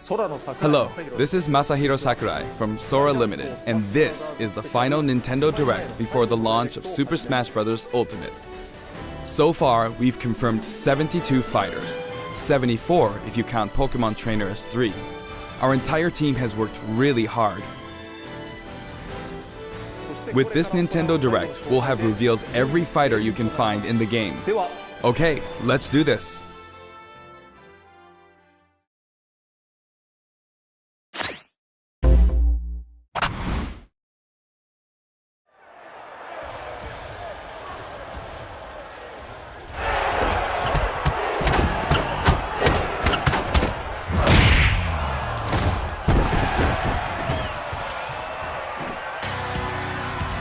Hello, this is Masahiro Sakurai from Sora Limited, and this is the final Nintendo Direct before the launch of Super Smash Bros. Ultimate. So far, we've confirmed 72 fighters, 74 if you count Pokemon Trainer as 3. Our entire team has worked really hard. With this Nintendo Direct, we'll have revealed every fighter you can find in the game. Okay, let's do this.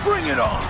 Bring it on!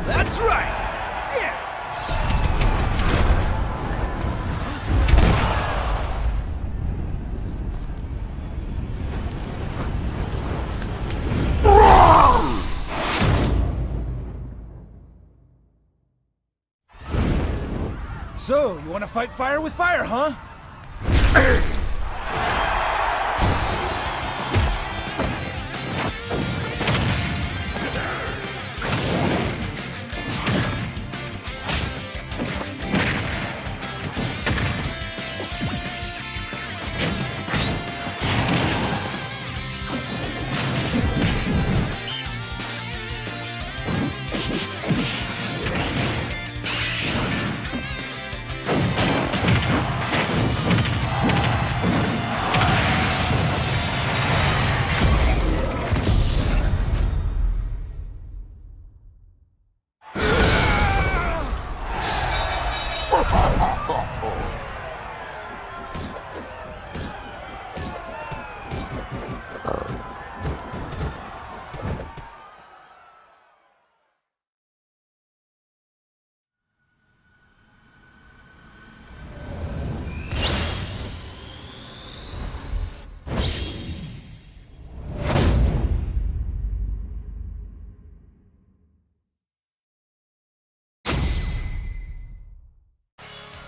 That's right! Yeah! So, you want to fight fire with fire, huh?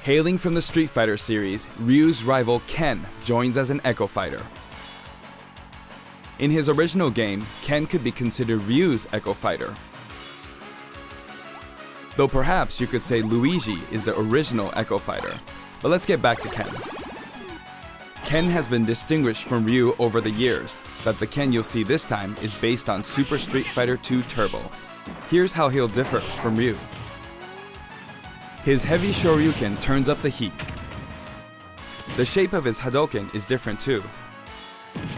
Hailing from the Street Fighter series, Ryu's rival Ken joins as an Echo Fighter. In his original game, Ken could be considered Ryu's Echo Fighter. Though perhaps you could say Luigi is the original Echo Fighter. But let's get back to Ken. Ken has been distinguished from Ryu over the years, but the Ken you'll see this time is based on Super Street Fighter 2 Turbo. Here's how he'll differ from Ryu. His heavy Shoryuken turns up the heat. The shape of his Hadoken is different too.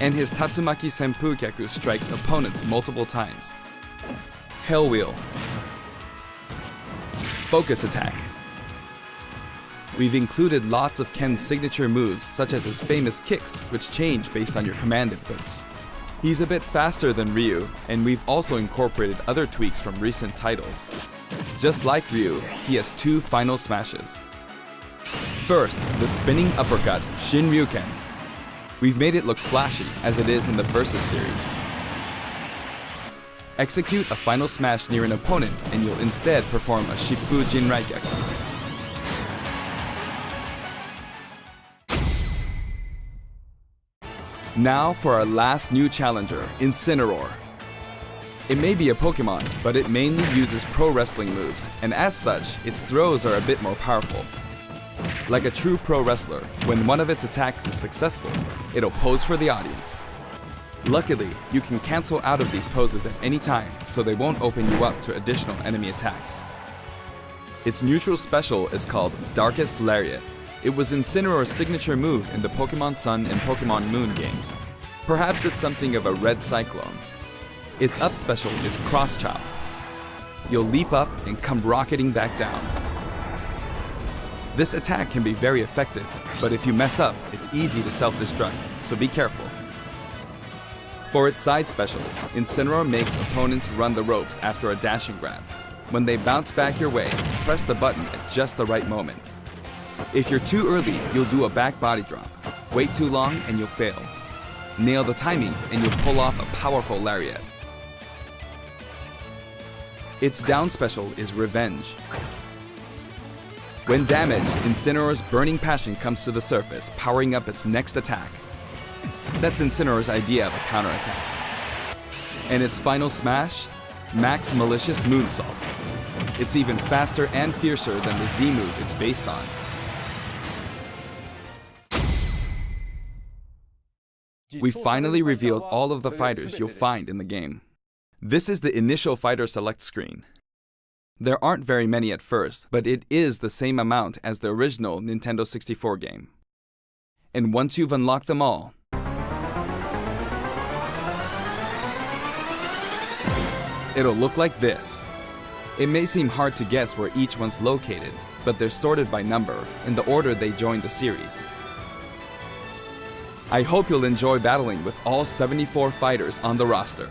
And his Tatsumaki Senpukyaku strikes opponents multiple times. Hell Wheel. Focus Attack. We've included lots of Ken's signature moves, such as his famous kicks, which change based on your command inputs. He's a bit faster than Ryu, and we've also incorporated other tweaks from recent titles. Just like Ryu, he has 2 final smashes. First, the spinning uppercut, Shinryuken. We've made it look flashy, as it is in the Versus series. Execute a final smash near an opponent, and you'll instead perform a Shippu Jinraikyaku. Now for our last new challenger, Incineroar. It may be a Pokemon, but it mainly uses pro wrestling moves, and as such, its throws are a bit more powerful. Like a true pro wrestler, when one of its attacks is successful, it'll pose for the audience. Luckily, you can cancel out of these poses at any time, so they won't open you up to additional enemy attacks. Its neutral special is called Darkest Lariat. It was Incineroar's signature move in the Pokemon Sun and Pokemon Moon games. Perhaps it's something of a red cyclone. Its up special is Cross Chop. You'll leap up and come rocketing back down. This attack can be very effective, but if you mess up, it's easy to self-destruct, so be careful. For its side special, Incineroar makes opponents run the ropes after a dashing grab. When they bounce back your way, press the button at just the right moment. If you're too early, you'll do a back body drop. Wait too long and you'll fail. Nail the timing and you'll pull off a powerful lariat. Its down special is Revenge. When damaged, Incineroar's Burning Passion comes to the surface, powering up its next attack. That's Incineroar's idea of a counterattack. And its final smash? Max Malicious Moonsault. It's even faster and fiercer than the Z move it's based on. We finally revealed all of the fighters you'll find in the game. This is the initial fighter select screen. There aren't very many at first, but it is the same amount as the original Nintendo 64 game. And once you've unlocked them all, it'll look like this. It may seem hard to guess where each one's located, but they're sorted by number in the order they joined the series. I hope you'll enjoy battling with all 74 fighters on the roster.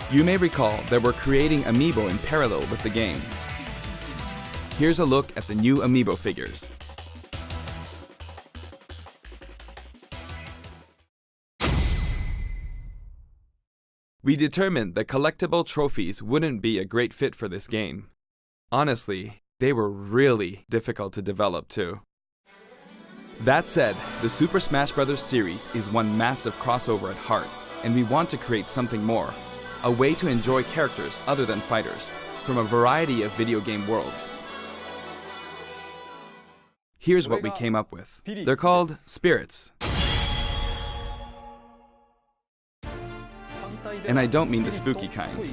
You may recall that we're creating Amiibo in parallel with the game. Here's a look at the new Amiibo figures. We determined that collectible trophies wouldn't be a great fit for this game. Honestly, they were really difficult to develop too. That said, the Super Smash Bros. Series is one massive crossover at heart, and we want to create something more. A way to enjoy characters other than fighters, from a variety of video game worlds. Here's what we came up with. They're called Spirits. And I don't mean the spooky kind.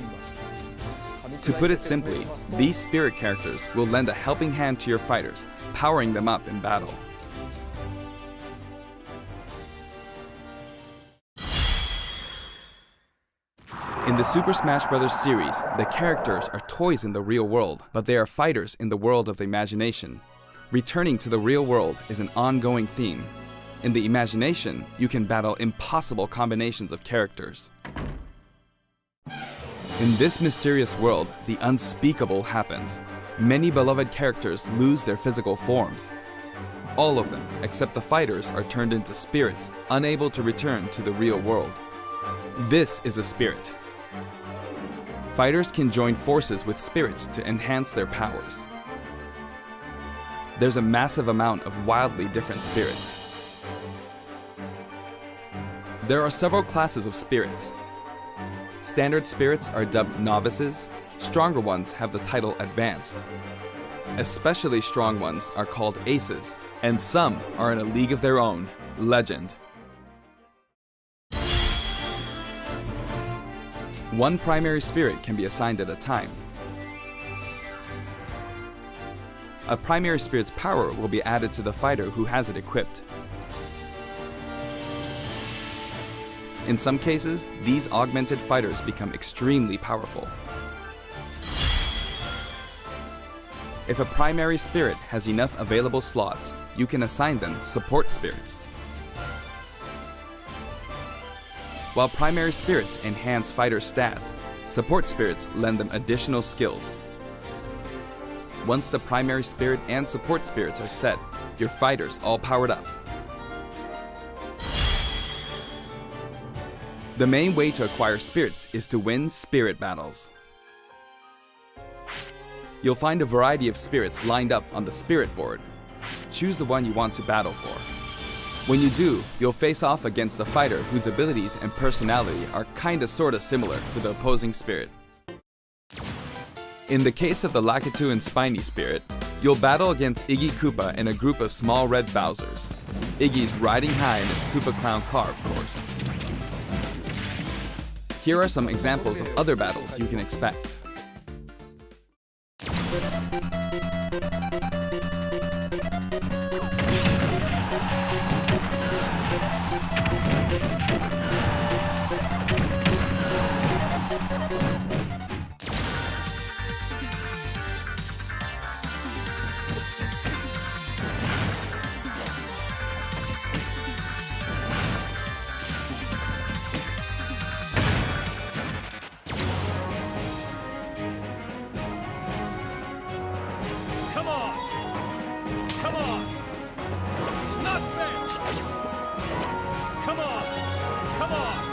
To put it simply, these spirit characters will lend a helping hand to your fighters, powering them up in battle. In the Super Smash Bros. Series, the characters are toys in the real world, but they are fighters in the world of the imagination. Returning to the real world is an ongoing theme. In the imagination, you can battle impossible combinations of characters. In this mysterious world, the unspeakable happens. Many beloved characters lose their physical forms. All of them, except the fighters, are turned into spirits, unable to return to the real world. This is a spirit. Fighters can join forces with spirits to enhance their powers. There's a massive amount of wildly different spirits. There are several classes of spirits. Standard spirits are dubbed novices. Stronger ones have the title advanced. Especially strong ones are called aces, and some are in a league of their own, legend. One primary spirit can be assigned at a time. A primary spirit's power will be added to the fighter who has it equipped. In some cases, these augmented fighters become extremely powerful. If a primary spirit has enough available slots, you can assign them support spirits. While primary spirits enhance fighter stats, support spirits lend them additional skills. Once the primary spirit and support spirits are set, your fighters all powered up. The main way to acquire spirits is to win spirit battles. You'll find a variety of spirits lined up on the spirit board. choose the one you want to battle for. When you do, you'll face off against a fighter whose abilities and personality are kinda sorta similar to the opposing spirit. In the case of the Lakitu and Spiny spirit, you'll battle against Iggy Koopa and a group of small red Bowsers. Iggy's riding high in his Koopa Clown car, of course. Here are some examples of other battles you can expect. Come on! Come on! Not fair! Come on! Come on!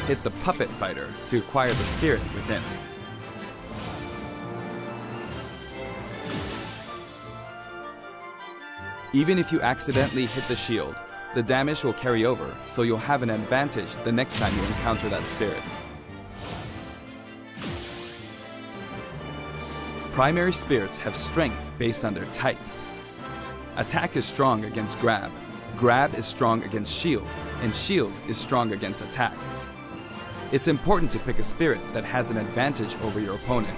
Hit the Puppet Fighter to acquire the spirit within. Even if you accidentally hit the shield, the damage will carry over, so you'll have an advantage the next time you encounter that spirit. Primary spirits have strength based on their type. Attack is strong against grab, grab is strong against shield, and shield is strong against attack. It's important to pick a spirit that has an advantage over your opponent.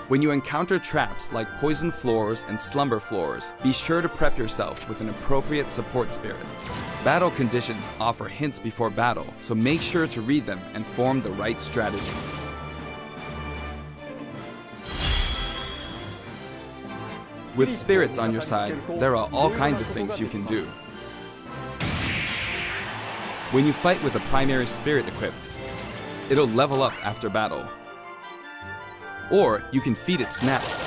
When you encounter traps like poison floors and slumber floors, be sure to prep yourself with an appropriate support spirit. Battle conditions offer hints before battle, so make sure to read them and form the right strategy. With spirits on your side, there are all kinds of things you can do. When you fight with a primary spirit equipped, it'll level up after battle. Or you can feed it snacks.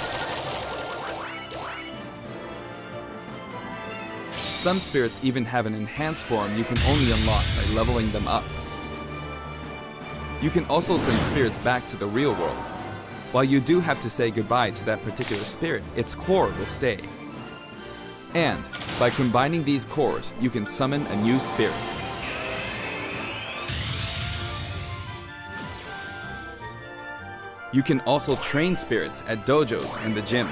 Some spirits even have an enhanced form you can only unlock by leveling them up. You can also send spirits back to the real world. While you do have to say goodbye to that particular spirit, its core will stay. And by combining these cores, you can summon a new spirit. You can also train spirits at dojos and the gym.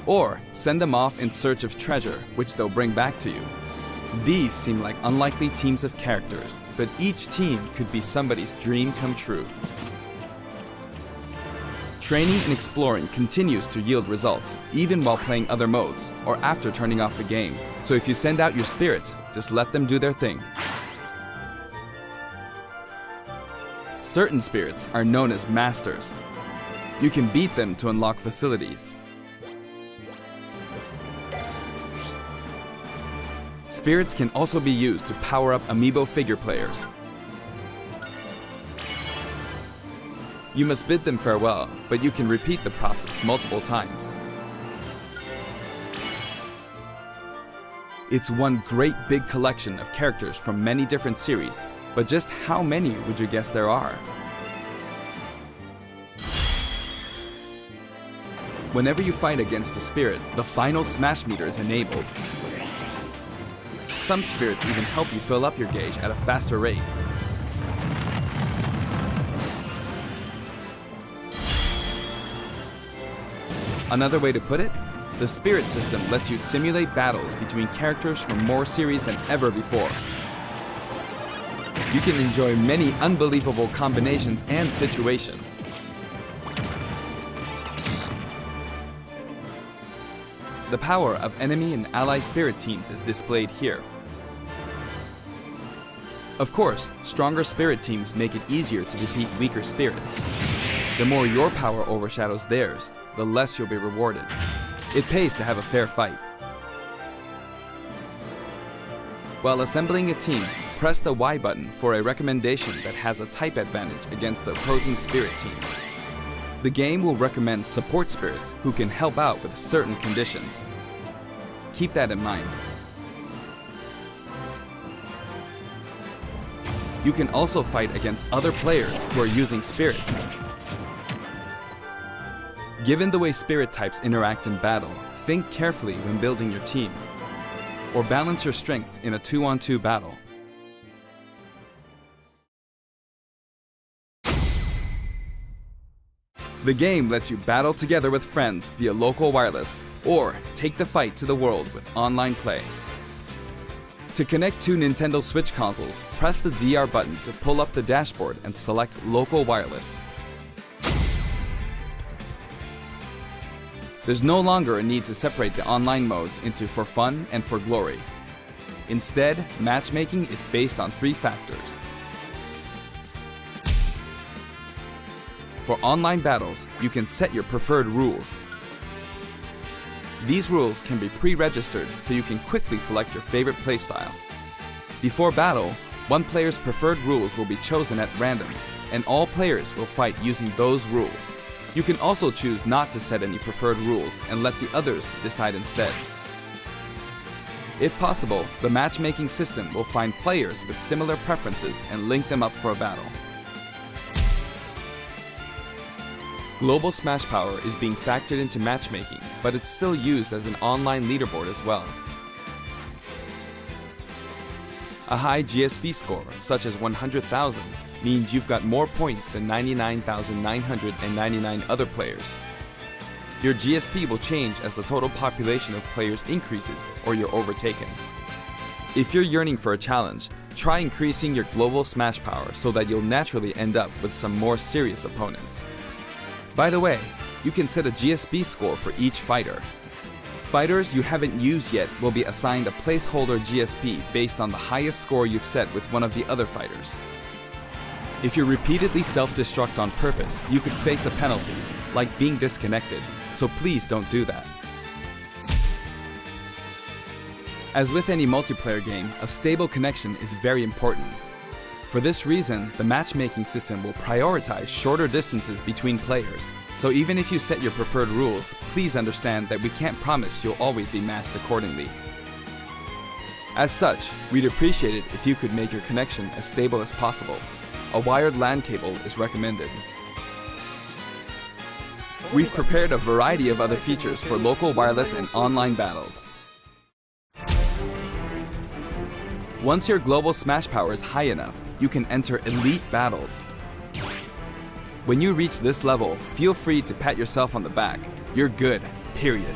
Or send them off in search of treasure, which they'll bring back to you. These seem like unlikely teams of characters, but each team could be somebody's dream come true. Training and exploring continues to yield results, even while playing other modes, or after turning off the game. So if you send out your spirits, just let them do their thing. Certain spirits are known as masters. You can beat them to unlock facilities. Spirits can also be used to power up amiibo figure players. You must bid them farewell, but you can repeat the process multiple times. It's one great big collection of characters from many different series, But just how many would you guess there are? Whenever you fight against the spirit, the final smash meter is enabled. Some spirits even help you fill up your gauge at a faster rate. Another way to put it, the spirit system lets you simulate battles between characters from more series than ever before. You can enjoy many unbelievable combinations and situations. The power of enemy and ally spirit teams is displayed here. Of course, stronger spirit teams make it easier to defeat weaker spirits. The more your power overshadows theirs, the less you'll be rewarded. It pays to have a fair fight. While assembling a team, press the Y button for a recommendation that has a type advantage against the opposing spirit team. The game will recommend support spirits who can help out with certain conditions. Keep that in mind. You can also fight against other players who are using spirits. Given the way spirit types interact in battle, think carefully when building your team, or balance your strengths in a 2-on-2 battle. The game lets you battle together with friends via local wireless, or take the fight to the world with online play. To connect two Nintendo Switch consoles, press the ZR button to pull up the dashboard and select local wireless. There's no longer a need to separate the online modes into for fun and for glory. Instead, matchmaking is based on 3 factors. For online battles, you can set your preferred rules. These rules can be pre-registered so you can quickly select your favorite playstyle. Before battle, one player's preferred rules will be chosen at random, and all players will fight using those rules. You can also choose not to set any preferred rules and let the others decide instead. If possible, the matchmaking system will find players with similar preferences and link them up for a battle. Global Smash Power is being factored into matchmaking, but it's still used as an online leaderboard as well. A high GSP score, such as 100,000, means you've got more points than 99,999 other players. Your GSP will change as the total population of players increases or you're overtaken. If you're yearning for a challenge, try increasing your global Smash Power so that you'll naturally end up with some more serious opponents. By the way, you can set a GSP score for each fighter. Fighters you haven't used yet will be assigned a placeholder GSP based on the highest score you've set with one of the other fighters. If you repeatedly self-destruct on purpose, you could face a penalty, like being disconnected, so please don't do that. As with any multiplayer game, a stable connection is very important. For this reason, the matchmaking system will prioritize shorter distances between players. So even if you set your preferred rules, please understand that we can't promise you'll always be matched accordingly. As such, we'd appreciate it if you could make your connection as stable as possible. A wired LAN cable is recommended. We've prepared a variety of other features for local wireless and online battles. Once your global Smash Power is high enough, you can enter elite battles. When you reach this level, feel free to pat yourself on the back. You're good, period.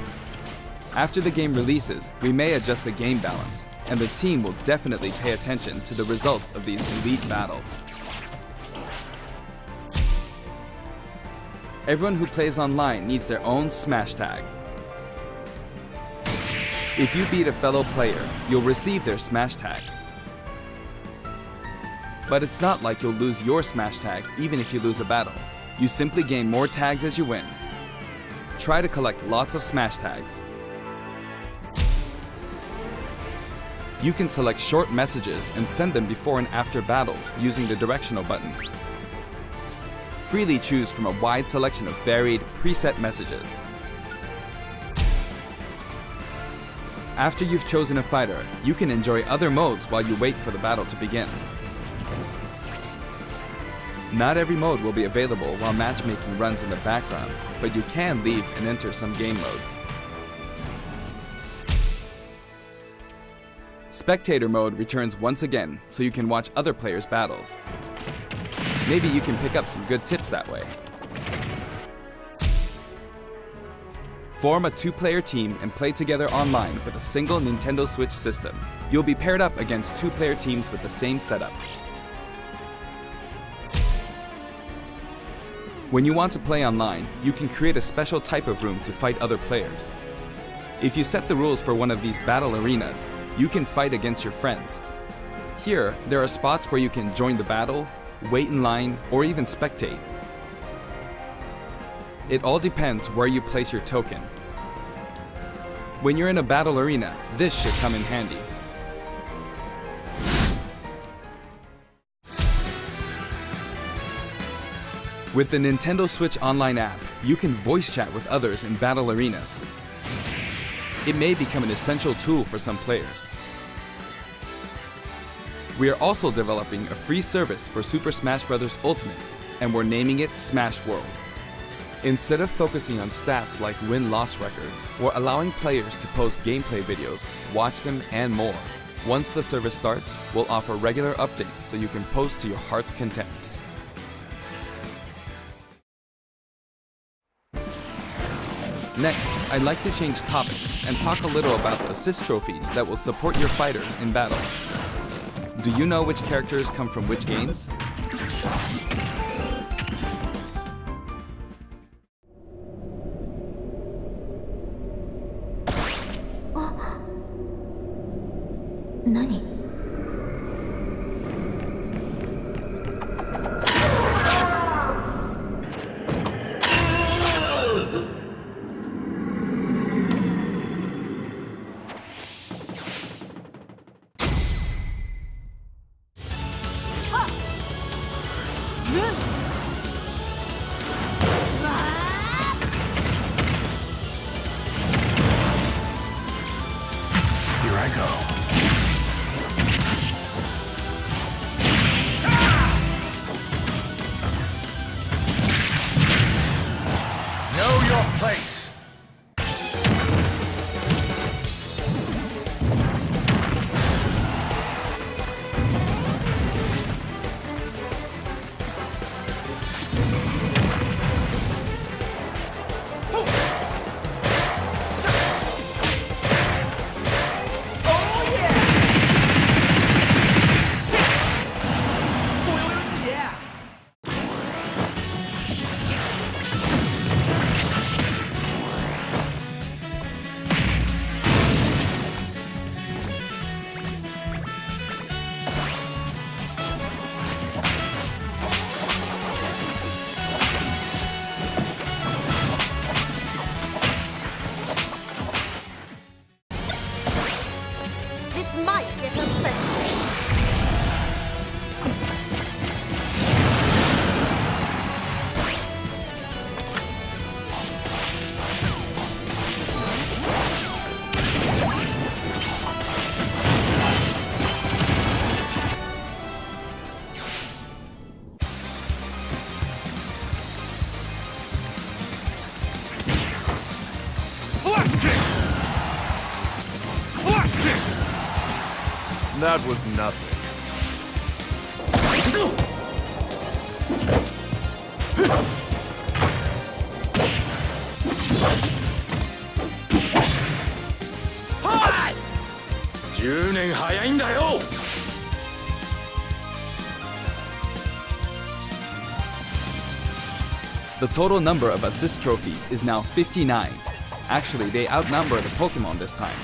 After the game releases, we may adjust the game balance, and the team will definitely pay attention to the results of these elite battles. Everyone who plays online needs their own Smash Tag. If you beat a fellow player, you'll receive their Smash Tag. But it's not like you'll lose your Smash Tag even if you lose a battle. You simply gain more tags as you win. Try to collect lots of Smash Tags. You can select short messages and send them before and after battles using the directional buttons. Freely choose from a wide selection of varied, preset messages. After you've chosen a fighter, you can enjoy other modes while you wait for the battle to begin. Not every mode will be available while matchmaking runs in the background, but you can leave and enter some game modes. Spectator mode returns once again, so you can watch other players' battles. Maybe you can pick up some good tips that way. Form a 2-player team and play together online with a single Nintendo Switch system. You'll be paired up against 2-player teams with the same setup. When you want to play online, you can create a special type of room to fight other players. If you set the rules for one of these battle arenas, you can fight against your friends. Here, there are spots where you can join the battle, wait in line, or even spectate. It all depends where you place your token. When you're in a battle arena, this should come in handy. With the Nintendo Switch Online app, you can voice chat with others in battle arenas. It may become an essential tool for some players. We are also developing a free service for Super Smash Bros. Ultimate, and we're naming it Smash World. Instead of focusing on stats like win-loss records, we're allowing players to post gameplay videos, watch them, and more. Once the service starts, we'll offer regular updates so you can post to your heart's content. Next, I'd like to change topics and talk a little about assist trophies that will support your fighters in battle. Do you know which characters come from which games? Nani? Here I go. Know your place. This might get unpleasant. Blast kick! Blast kick! That was nothing. Hi! 10年早いんだよ。 The total number of assist trophies is now 59. Actually, they outnumber the Pokemon this time.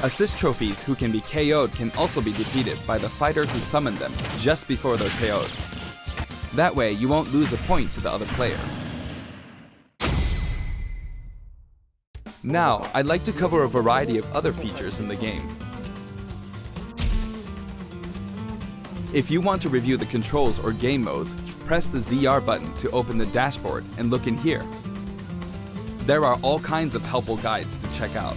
Assist trophies who can be KO'd can also be defeated by the fighter who summoned them just before they're KO'd. That way, you won't lose a point to the other player. Now, I'd like to cover a variety of other features in the game. If you want to review the controls or game modes, press the ZR button to open the dashboard and look in here. There are all kinds of helpful guides to check out.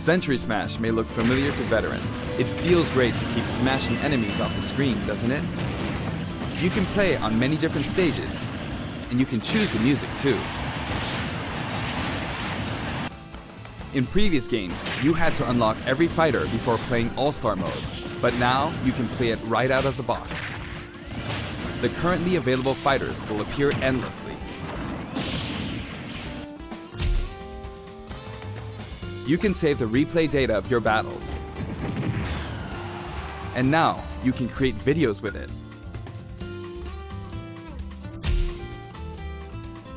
Century Smash may look familiar to veterans. It feels great to keep smashing enemies off the screen, doesn't it? You can play on many different stages, and you can choose the music too. In previous games, you had to unlock every fighter before playing All-Star mode, but now you can play it right out of the box. The currently available fighters will appear endlessly. You can save the replay data of your battles. And now, you can create videos with it.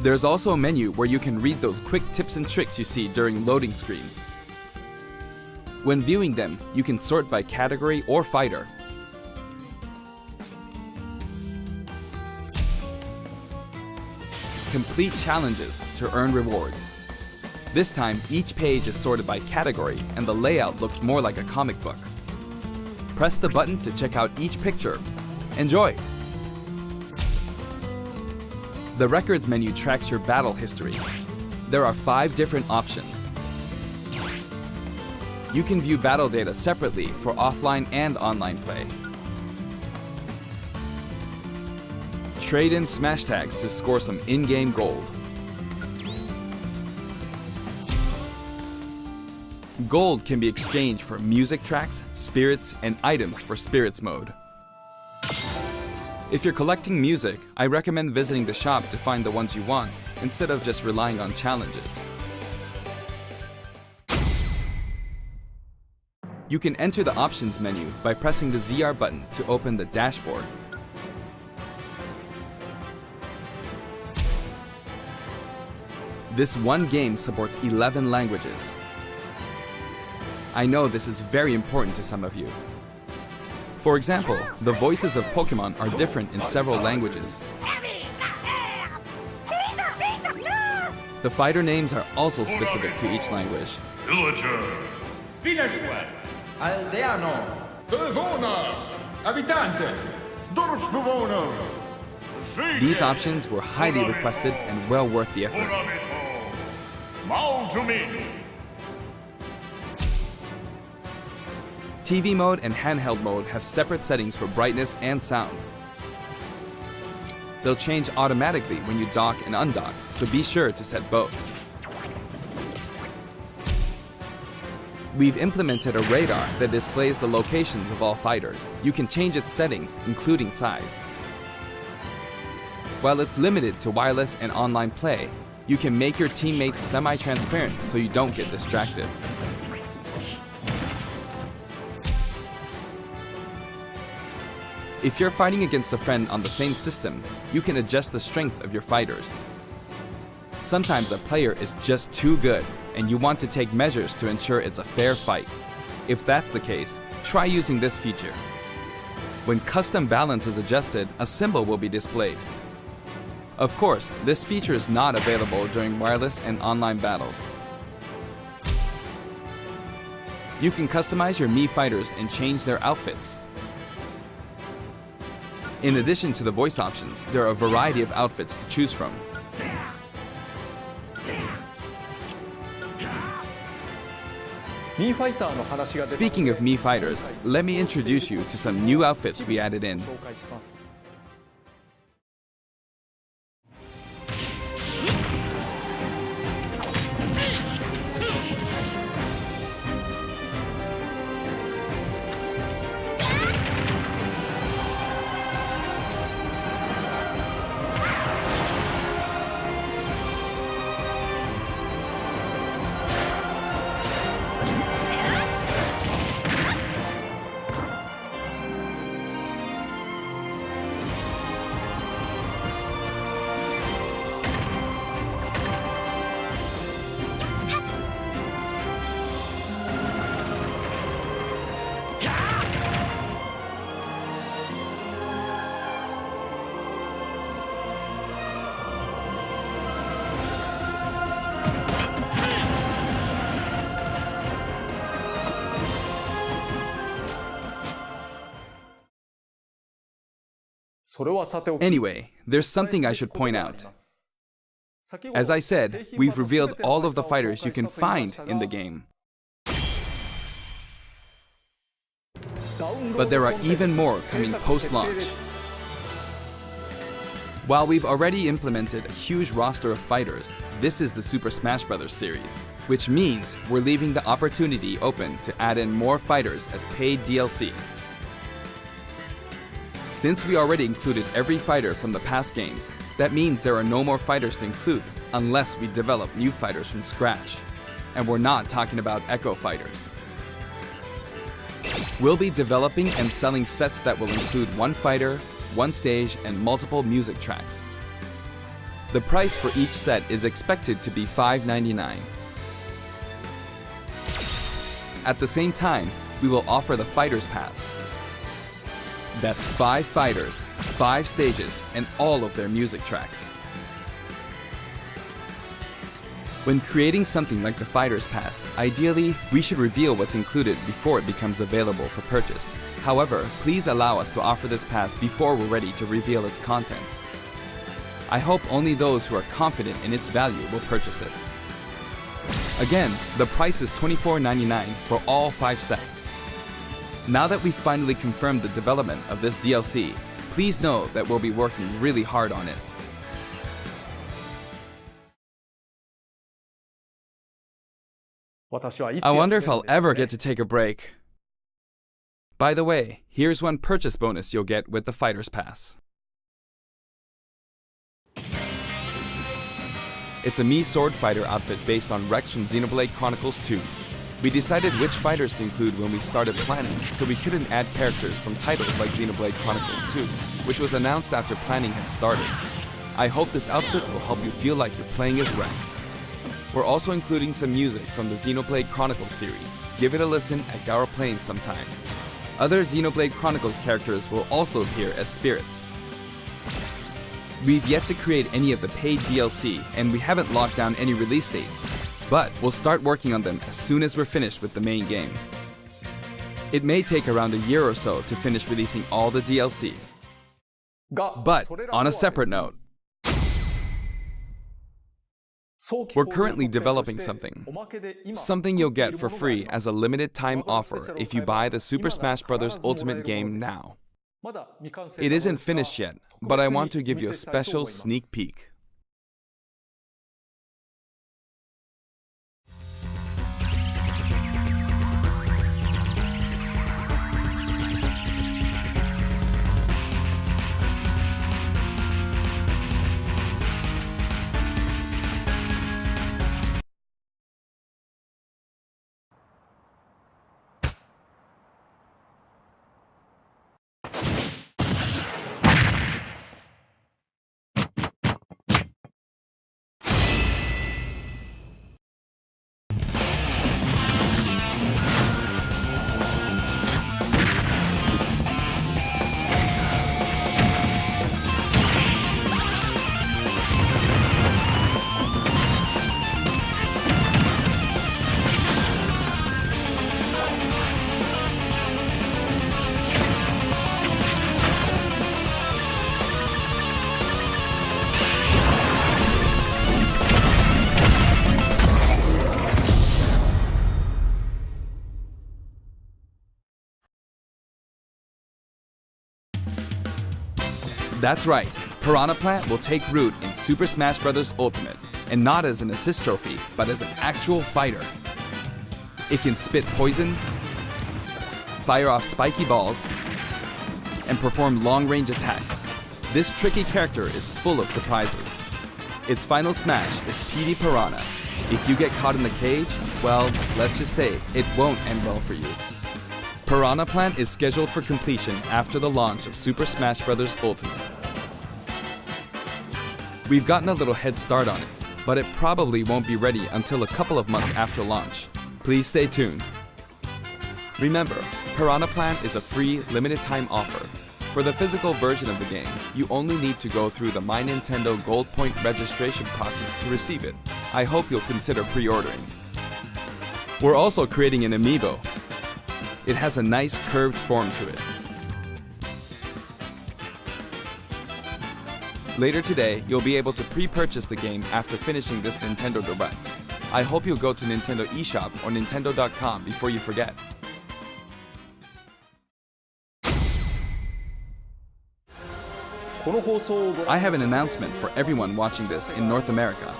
There's also a menu where you can read those quick tips and tricks you see during loading screens. When viewing them, you can sort by category or fighter. Complete challenges to earn rewards. This time, each page is sorted by category and the layout looks more like a comic book. Press the button to check out each picture. Enjoy! The Records menu tracks your battle history. There are 5 different options. You can view battle data separately for offline and online play. Trade in smash tags to score some in-game gold. Gold can be exchanged for music tracks, spirits, and items for Spirits mode. If you're collecting music, I recommend visiting the shop to find the ones you want, instead of just relying on challenges. You can enter the options menu by pressing the ZR button to open the dashboard. This one game supports 11 languages. I know this is very important to some of you. For example, the voices of Pokemon are different in several languages. The fighter names are also specific to each language. Villager. Villageois. Aldeano. Devona. Abitante. Dorfbewohner. These options were highly requested and well worth the effort. Maljumi. TV mode and handheld mode have separate settings for brightness and sound. They'll change automatically when you dock and undock, so be sure to set both. We've implemented a radar that displays the locations of all fighters. You can change its settings, including size. While it's limited to wireless and online play, you can make your teammates semi-transparent so you don't get distracted. If you're fighting against a friend on the same system, you can adjust the strength of your fighters. Sometimes a player is just too good, and you want to take measures to ensure it's a fair fight. If that's the case, try using this feature. When custom balance is adjusted, a symbol will be displayed. Of course, this feature is not available during wireless and online battles. You can customize your Mii fighters and change their outfits. In addition to the voice options, there are a variety of outfits to choose from. Speaking of Mii fighters, let me introduce you to some new outfits we added in. Anyway, there's something I should point out. As I said, we've revealed all of the fighters you can find in the game. but there are even more coming post-launch. While we've already implemented a huge roster of fighters, this is the Super Smash Bros. Series, which means we're leaving the opportunity open to add in more fighters as paid DLC. Since we already included every fighter from the past games, that means there are no more fighters to include unless we develop new fighters from scratch. And we're not talking about Echo fighters. We'll be developing and selling sets that will include one fighter, one stage, and multiple music tracks. The price for each set is expected to be $5.99. At the same time, we will offer the Fighters Pass. That's 5 fighters, 5 stages, and all of their music tracks. When creating something like the Fighters Pass, ideally, we should reveal what's included before it becomes available for purchase. However, please allow us to offer this pass before we're ready to reveal its contents. I hope only those who are confident in its value will purchase it. Again, the price is $24.99 for all 5 sets. Now that we've finally confirmed the development of this DLC, please know that we'll be working really hard on it. I wonder if I'll ever get to take a break. By the way, here's one purchase bonus you'll get with the Fighters Pass. It's a Mii Sword Fighter outfit based on Rex from Xenoblade Chronicles 2. We decided which fighters to include when we started planning, so we couldn't add characters from titles like Xenoblade Chronicles 2, which was announced after planning had started. I hope this outfit will help you feel like you're playing as Rex. We're also including some music from the Xenoblade Chronicles series. Give it a listen at Garo Plains sometime. Other Xenoblade Chronicles characters will also appear as spirits. We've yet to create any of the paid DLC, and we haven't locked down any release dates, but we'll start working on them as soon as we're finished with the main game. It may take around a year or so to finish releasing all the DLC. But on a separate note, we're currently developing something you'll get for free as a limited time offer if you buy the Super Smash Bros. Ultimate game now. It isn't finished yet, but I want to give you a special sneak peek. That's right, Piranha Plant will take root in Super Smash Bros. Ultimate, and not as an assist trophy, but as an actual fighter. It can spit poison, fire off spiky balls, and perform long-range attacks. This tricky character is full of surprises. Its final smash is PD Piranha. If you get caught in the cage, well, let's just say it won't end well for you. Piranha Plant is scheduled for completion after the launch of Super Smash Bros. Ultimate. We've gotten a little head start on it, but it probably won't be ready until a couple of months after launch. Please stay tuned. Remember, Piranha Plant is a free, limited-time offer. For the physical version of the game, you only need to go through the My Nintendo Gold Point registration process to receive it. I hope you'll consider pre-ordering. We're also creating an amiibo. It has a nice curved form to it. Later today, you'll be able to pre-purchase the game after finishing this Nintendo Direct. I hope you'll go to Nintendo eShop or Nintendo.com before you forget. I have an announcement for everyone watching this in North America.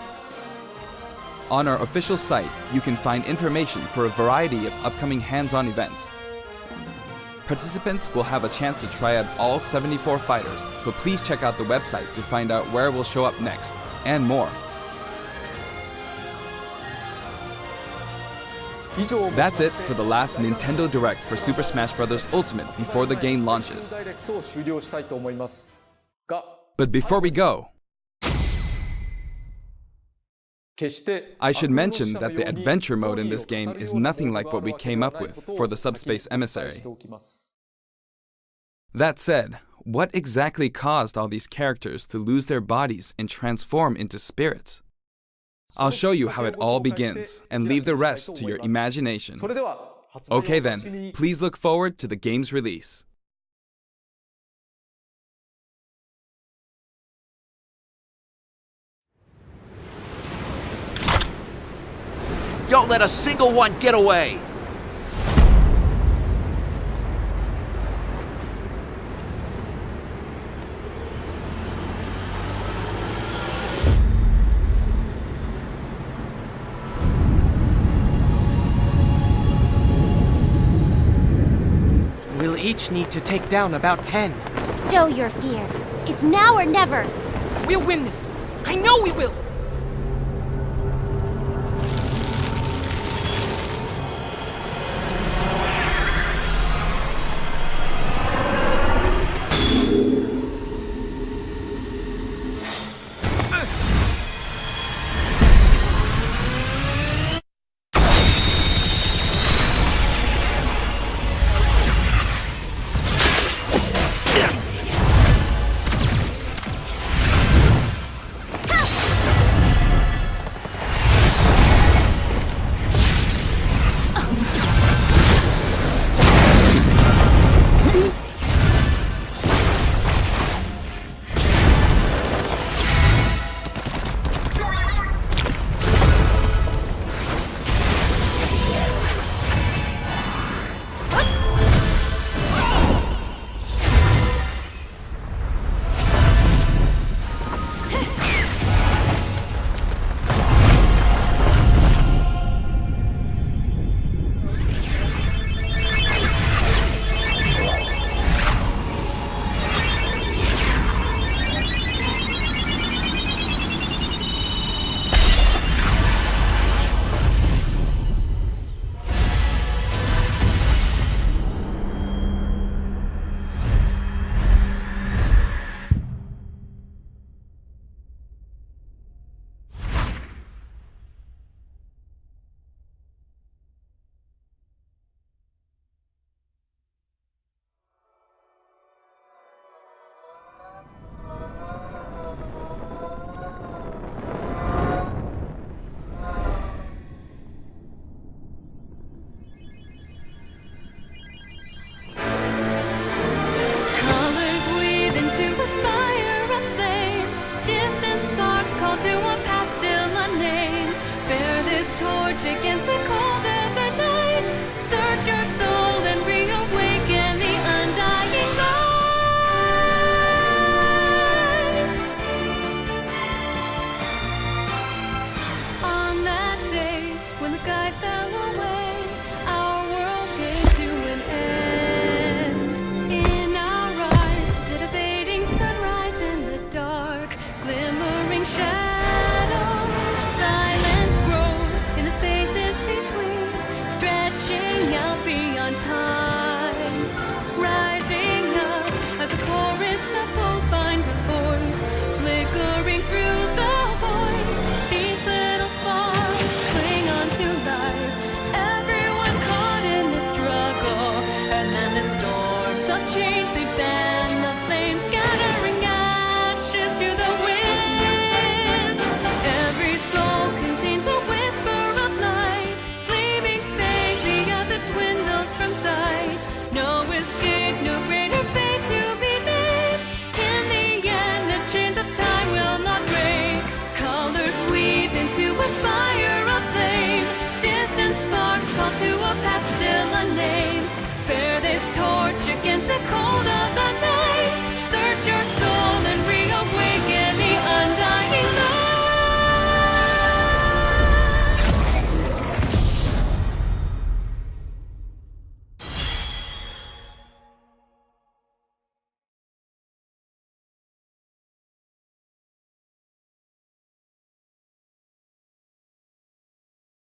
On our official site, you can find information for a variety of upcoming hands-on events. Participants will have a chance to try out all 74 fighters, so please check out the website to find out where we'll show up next, and more. That's it for the last Nintendo Direct for Super Smash Bros. Ultimate before the game launches. But before we go, I should mention that the adventure mode in this game is nothing like what we came up with for the Subspace Emissary. That said, what exactly caused all these characters to lose their bodies and transform into spirits? I'll show you how it all begins and leave the rest to your imagination. Okay then, please look forward to the game's release. Don't let a single one get away! We'll each need to take down about 10. Stow your fear. It's now or never. We'll win this. I know we will. Against the cold of the night, search your soul and reawaken the undying light. On that day, when the sky fell away, our world came to an end. In our eyes, did a fading sunrise in the dark, glimmering shadows, silence grows in the spaces between, stretching out beyond time, rising up as a chorus of souls finds a voice, flickering through the void. These little sparks cling on to life, everyone caught in this struggle, and then the storms of change, they fan the flames, scattering ashes to the wind. Every soul contains a whisper of light, gleaming faintly as it dwindles from sight. No escape, no greater fate to be made. In the end, the chains of time will not break. Colors weave into a spine.